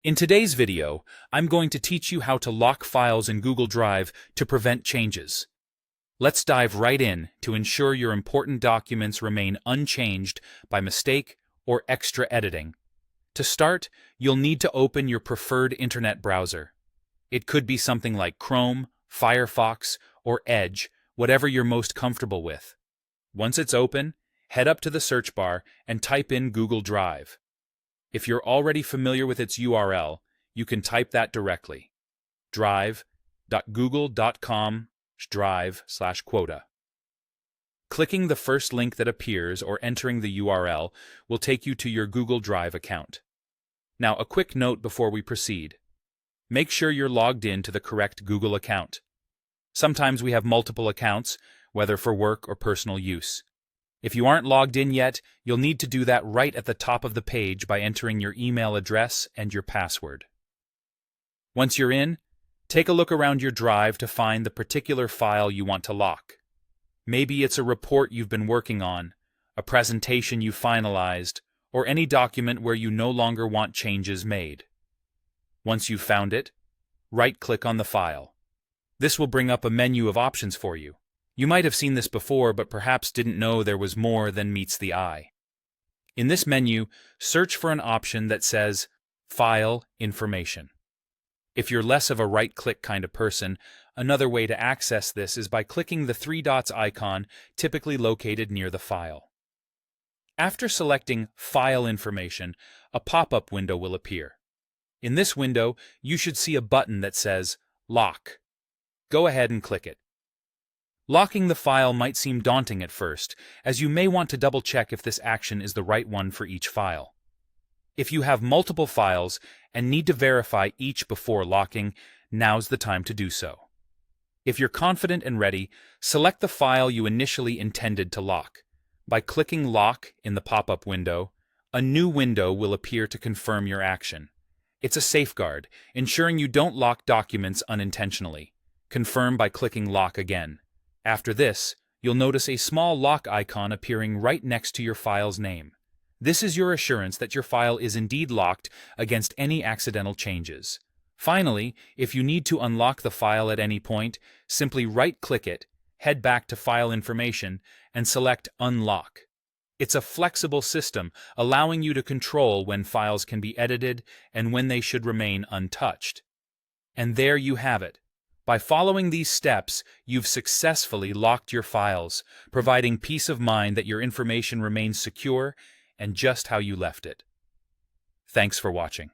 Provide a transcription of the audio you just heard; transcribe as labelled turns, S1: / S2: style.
S1: In today's video, I'm going to teach you how to lock files in Google Drive to prevent changes. Let's dive right in to ensure your important documents remain unchanged by mistake or extra editing. To start, you'll need to open your preferred internet browser. It could be something like Chrome, Firefox, or Edge, whatever you're most comfortable with. Once it's open, head up to the search bar and type in Google Drive. If you're already familiar with its URL, you can type that directly: drive.google.com/drive/quota. Clicking the first link that appears or entering the URL will take you to your Google Drive account. Now, a quick note before we proceed. Make sure you're logged in to the correct Google account. Sometimes we have multiple accounts, whether for work or personal use. If you aren't logged in yet, you'll need to do that right at the top of the page by entering your email address and your password. Once you're in, take a look around your drive to find the particular file you want to lock. Maybe it's a report you've been working on, a presentation you finalized, or any document where you no longer want changes made. Once you've found it, right-click on the file. This will bring up a menu of options for you. You might have seen this before, but perhaps didn't know there was more than meets the eye. In this menu, search for an option that says File Information. If you're less of a right-click kind of person, another way to access this is by clicking the three dots icon typically located near the file. After selecting File Information, a pop-up window will appear. In this window, you should see a button that says Lock. Go ahead and click it. Locking the file might seem daunting at first, as you may want to double-check if this action is the right one for each file. If you have multiple files and need to verify each before locking, now's the time to do so. If you're confident and ready, select the file you initially intended to lock. By clicking Lock in the pop-up window, a new window will appear to confirm your action. It's a safeguard, ensuring you don't lock documents unintentionally. Confirm by clicking Lock again. After this, you'll notice a small lock icon appearing right next to your file's name. This is your assurance that your file is indeed locked against any accidental changes. Finally, if you need to unlock the file at any point, simply right-click it, head back to File Information, and select Unlock. It's a flexible system, allowing you to control when files can be edited and when they should remain untouched. And there you have it. By following these steps, you've successfully locked your files, providing peace of mind that your information remains secure and just how you left it. Thanks for watching.